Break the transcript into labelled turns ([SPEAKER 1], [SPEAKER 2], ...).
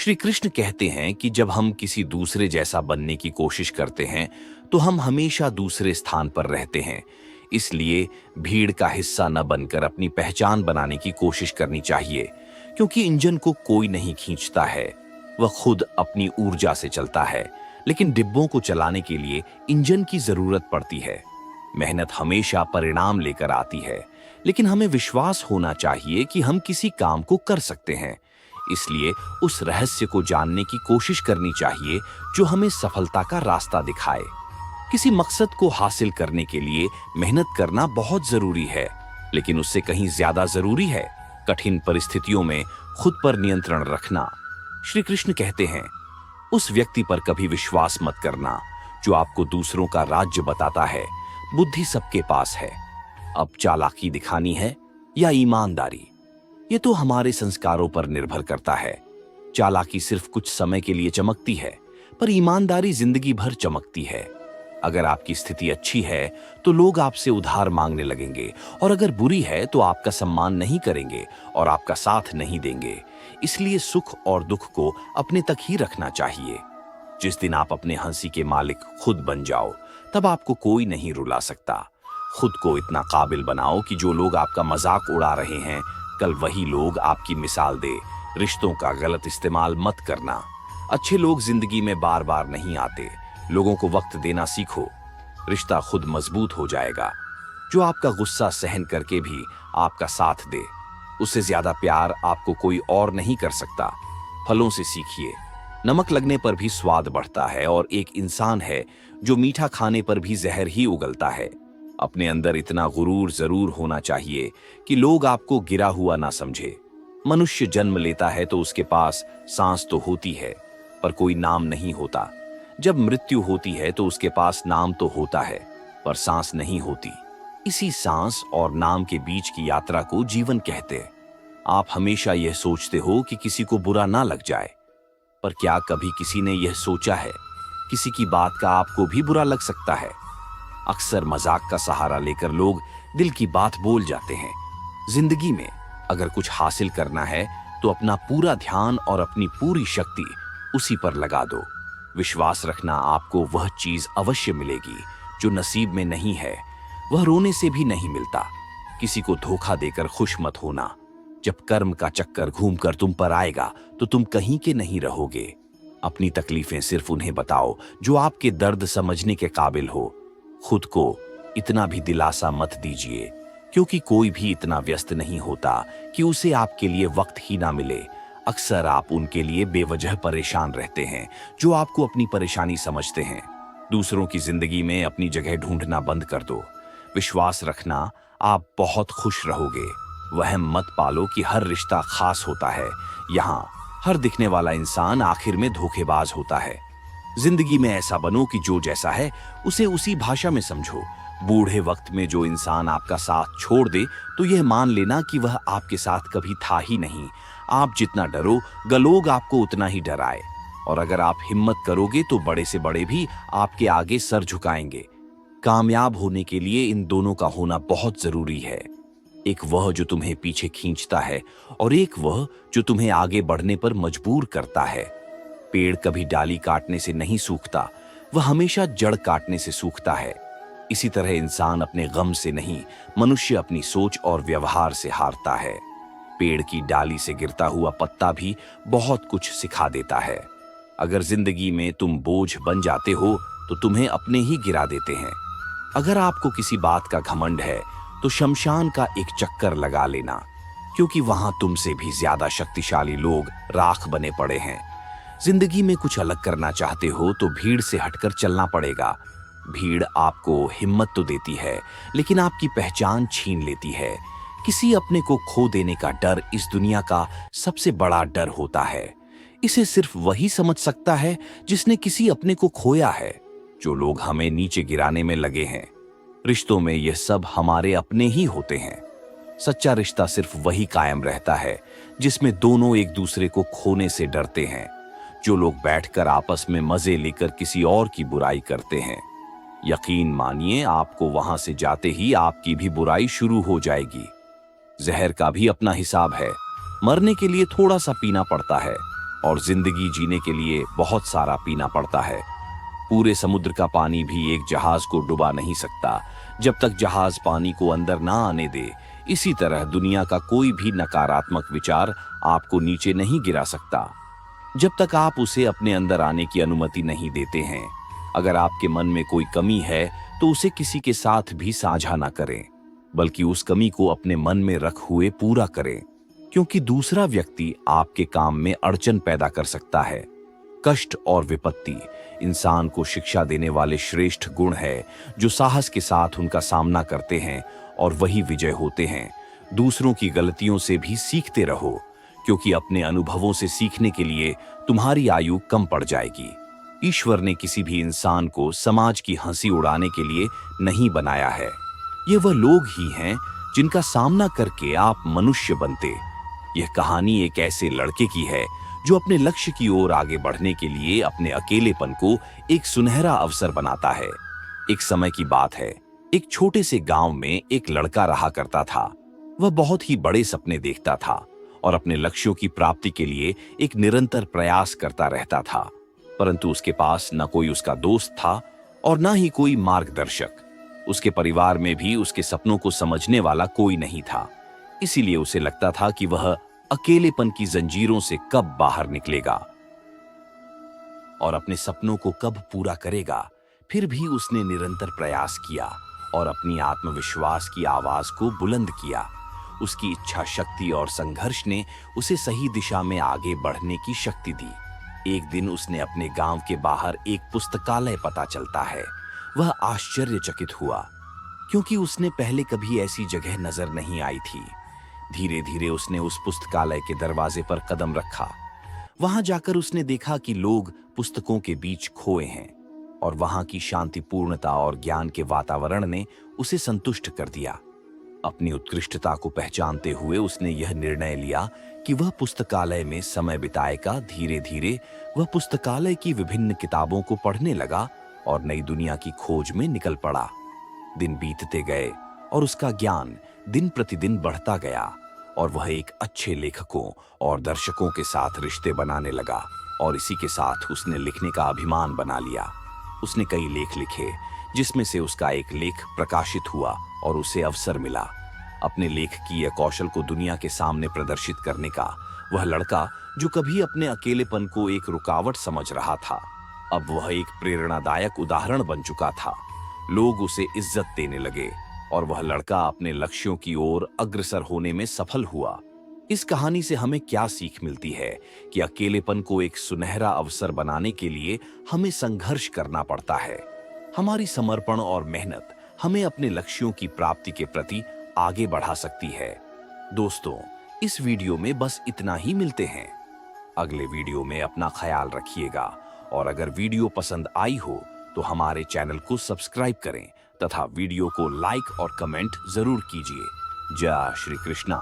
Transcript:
[SPEAKER 1] श्री कृष्ण कहते हैं कि जब हम किसी दूसरे जैसा बनने की कोशिश करते हैं तो हम हमेशा दूसरे स्थान पर रहते हैं। इसलिए भीड़ का हिस्सा न बनकर अपनी पहचान बनाने की कोशिश करनी चाहिए, क्योंकि इंजन को कोई नहीं खींचता है, वह खुद अपनी ऊर्जा से चलता है। लेकिन डिब्बों को चलाने के लिए इंजन की जरूरत पड़ती है। मेहनत हमेशा परिणाम लेकर आती है, लेकिन हमें विश्वास होना चाहिए कि हम किसी काम को कर सकते हैं। इसलिए उस रहस्य को जानने की कोशिश करनी चाहिए जो हमें सफलता का रास्ता दिखाए। किसी मकसद को हासिल करने के लिए मेहनत करना बहुत जरूरी है, लेकिन उससे कहीं ज्यादा जरूरी है कठिन परिस्थितियों में खुद पर नियंत्रण रखना। श्री कृष्ण कहते हैं, उस व्यक्ति पर कभी विश्वास मत करना जो आपको दूसरों का राज्य बताता है। बुद्धि सबके पास है, अब चालाकी दिखानी है या ईमानदारी, ये तो हमारे संस्कारों पर निर्भर करता है। चालाकी सिर्फ कुछ समय के लिए चमकती है, पर ईमानदारी जिंदगी भर चमकती है। अगर आपकी स्थिति अच्छी है तो लोग आपसे उधार मांगने लगेंगे, और अगर बुरी है तो आपका सम्मान नहीं करेंगे और आपका साथ नहीं देंगे। इसलिए सुख और दुख को अपने तक ही रखना चाहिए। जिस दिन आप अपने हंसी के मालिक खुद बन जाओ, तब आपको कोई नहीं रुला सकता। खुद को इतना काबिल बनाओ कि जो लोग आपका मजाक उड़ा रहे हैं, कल वही लोग आपकी मिसाल दे। रिश्तों का गलत इस्तेमाल मत करना। अच्छे लोग जिंदगी में बार बार नहीं आते। लोगों को वक्त देना सीखो, रिश्ता खुद मजबूत हो जाएगा। जो आपका गुस्सा सहन करके भी आपका साथ दे, उससे ज्यादा प्यार आपको कोई और नहीं कर सकता। फलों से सीखिए, नमक लगने पर भी स्वाद बढ़ता है, और एक इंसान है जो मीठा खाने पर भी जहर ही उगलता है। अपने अंदर इतना गुरूर जरूर होना चाहिए कि लोग आपको गिरा हुआ ना समझे। मनुष्य जन्म लेता है तो उसके पास सांस तो होती है, पर कोई नाम नहीं होता। जब मृत्यु होती है तो उसके पास नाम तो होता है, पर सांस नहीं होती। इसी सांस और नाम के बीच की यात्रा को जीवन कहते हैं। आप हमेशा यह सोचते हो कि किसी को बुरा ना लग जाए, पर क्या कभी किसी ने यह सोचा है किसी की बात का आपको भी बुरा लग सकता है? अक्सर मजाक का सहारा लेकर लोग दिल की बात बोल जाते हैं। जिंदगी में अगर कुछ हासिल करना है तो अपना पूरा ध्यान और अपनी पूरी शक्ति उसी पर लगा दो। विश्वास रखना, आपको वह चीज अवश्य मिलेगी जो नसीब में नहीं है। वह रोने से भी नहीं मिलता। किसी को धोखा देकर खुश मत होना। जब कर्म का चक्कर घूमकर तुम पर आएगा तो तुम कहीं के नहीं रहोगे। अपनी तकलीफें सिर्फ उन्हें बताओ जो आपके दर्द समझने के काबिल हो। खुद को इतना भी दिलासा मत दीजिए, क्योंकि कोई भी इतना व्यस्त नहीं होता कि उसे आपके लिए वक्त ही ना मिले। अक्सर आप उनके लिए बेवजह परेशान रहते हैं जो आपको अपनी परेशानी समझते हैं। दूसरों की जिंदगी में अपनी जगह ढूंढना बंद कर दो। विश्वास रखना, आप बहुत खुश रहोगे। वहम मत पालो कि हर रिश्ता खास होता है। यहाँ हर दिखने वाला इंसान आखिर में धोखेबाज होता है। जिंदगी में ऐसा बनो कि जो जैसा है उसे उसी भाषा में समझो। बूढ़े वक्त में जो इंसान आपका साथ छोड़ दे तो यह मान लेना कि वह आपके साथ कभी था ही नहीं। आप जितना डरो, लोग आपको उतना ही डराए, और अगर आप हिम्मत करोगे तो बड़े से बड़े भी आपके आगे सर झुकाएंगे। कामयाब होने के लिए इन दोनों का होना बहुत जरूरी है। एक वह जो तुम्हें पीछे खींचता है, और एक वह जो तुम्हें आगे बढ़ने पर मजबूर करता है। पेड़ कभी डाली काटने से नहीं सूखता, वह हमेशा जड़ काटने से सूखता है। इसी तरह इंसान अपने गम से नहीं, मनुष्य अपनी सोच और व्यवहार से हारता है। पेड़ की डाली से गिरता हुआ पत्ता भी बहुत कुछ सिखा देता है। अगर जिंदगी में तुम बोझ बन जाते हो तो तुम्हें अपने ही गिरा देते हैं। अगर आपको किसी बात का घमंड है तो शमशान का एक चक्कर लगा लेना, क्योंकि वहां तुमसे भी ज्यादा शक्तिशाली लोग राख बने पड़े हैं। जिंदगी में कुछ अलग करना चाहते हो तो भीड़ से हटकर चलना पड़ेगा। भीड़ आपको हिम्मत तो देती है, लेकिन आपकी पहचान छीन लेती है। किसी अपने को खो देने का डर इस दुनिया का सबसे बड़ा डर होता है। इसे सिर्फ वही समझ सकता है जिसने किसी अपने को खोया है। जो लोग हमें नीचे गिराने में लगे हैं, रिश्तों में यह सब हमारे अपने ही होते हैं। सच्चा रिश्ता सिर्फ वही कायम रहता है जिसमें दोनों एक दूसरे को खोने से डरते हैं। जो लोग बैठकर आपस में मजे लेकर किसी और की बुराई करते हैं, यकीन मानिए आपको वहां से जाते ही आपकी भी बुराई शुरू हो जाएगी। जहर का भी अपना हिसाब है। मरने के लिए थोड़ा सा पीना पड़ता है, और जिंदगी जीने के लिए बहुत सारा पीना पड़ता है। पूरे समुद्र का पानी भी एक जहाज को डुबा नहीं सकता जब तक जहाज पानी को अंदर ना आने दे। इसी तरह दुनिया का कोई भी नकारात्मक विचार आपको नीचे नहीं गिरा सकता जब तक आप उसे अपने अंदर आने की अनुमति नहीं देते हैं। अगर आपके मन में कोई कमी है तो उसे किसी के साथ भी साझा ना करें, बल्कि उस कमी को अपने मन में रख हुए पूरा करें, क्योंकि दूसरा व्यक्ति आपके काम में अड़चन पैदा कर सकता है। कष्ट और विपत्ति इंसान को शिक्षा देने वाले श्रेष्ठ गुण है जो साहस के साथ उनका सामना करते हैं और वही विजय होते हैं। दूसरों की गलतियों से भी सीखते रहो, क्योंकि अपने अनुभवों से सीखने के लिए तुम्हारी आयु कम पड़ जाएगी। ईश्वर ने किसी भी इंसान को समाज की हंसी उड़ाने के लिए नहीं बनाया है। ये वह लोग ही हैं जिनका सामना करके आप मनुष्य बनते। यह कहानी एक ऐसे लड़के की है जो अपने लक्ष्य की ओर आगे बढ़ने के लिए अपने अकेलेपन को एक सुनहरा अवसर बनाता है। एक समय की बात है, एक छोटे से गांव में एक लड़का रहा करता था। वह बहुत ही बड़े सपने देखता था और अपने लक्ष्यों की प्राप्ति के लिए एक निरंतर प्रयास करता रहता था, परंतु उसके पास न कोई उसका दोस्त था और न ही कोई मार्गदर्शक। उसके परिवार में भी उसके सपनों को समझने वाला कोई नहीं था। इसीलिए उसे लगता था कि वह अकेलेपन की जंजीरों से कब बाहर निकलेगा और अपने सपनों को कब पूरा करेगा। फिर भी उसने निरंतर प्रयास किया और अपनी आत्मविश्वास की आवाज को बुलंद किया। उसकी इच्छा शक्ति और संघर्ष ने उसे सही दिशा में आगे बढ़ने की शक्ति दी। एक दिन उसने अपने गांव के बाहर एक पुस्तकालय पता चलता है। वह आश्चर्यचकित हुआ, क्योंकि उसने पहले कभी ऐसी जगह नजर नहीं आई थी। धीरे धीरे उसने उस पुस्तकालय के दरवाजे पर कदम रखा। वहां जाकर उसने देखा कि लोग पुस्तकों के बीच खोए हैं और वहां की शांतिपूर्णता और ज्ञान के वातावरण ने उसे संतुष्ट कर दिया। अपनी उत्कृष्टता को पहचानते हुए उसने यह निर्णय लिया कि वह पुस्तकालय में समय बिताएगा। धीरे धीरे वह पुस्तकालय की विभिन्न किताबों को पढ़ने लगा और नई दुनिया की खोज में निकल पड़ा। दिन बीतते गए और उसका ज्ञान दिन प्रतिदिन बढ़ता गया और वह एक अच्छे लेखकों और दर्शकों के साथ रिश्ते बनाने लगा और इसी के साथ उसने लिखने का अभिमान बना लिया। उसने कई लेख लिखे, जिसमें से उसका एक लेख प्रकाशित हुआ और उसे अवसर मिला अपने लेखकीय कौशल को दुनिया के सामने प्रदर्शित करने का। वह लड़का जो कभी अपने अकेलेपन को एक रुकावट समझ रहा था, अब वह एक प्रेरणादायक उदाहरण बन चुका था। लोग उसे इज्जत देने लगे और वह लड़का अपने लक्ष्यों की ओर अग्रसर होने में सफल हुआ। इस कहानी से हमें क्या सीख मिलती है कि अकेलेपन को एक सुनहरा अवसर बनाने के लिए हमें संघर्ष करना पड़ता है। हमारी समर्पण और मेहनत हमें अपने लक्ष्यों की प्राप्ति के प्रति आगे बढ़ा सकती है। दोस्तों, इस वीडियो में बस इतना ही। मिलते हैं अगले वीडियो में। अपना ख्याल रखिएगा और अगर वीडियो पसंद आई हो तो हमारे चैनल को सब्सक्राइब करें तथा वीडियो को लाइक और कमेंट जरूर कीजिए। जय श्री कृष्णा।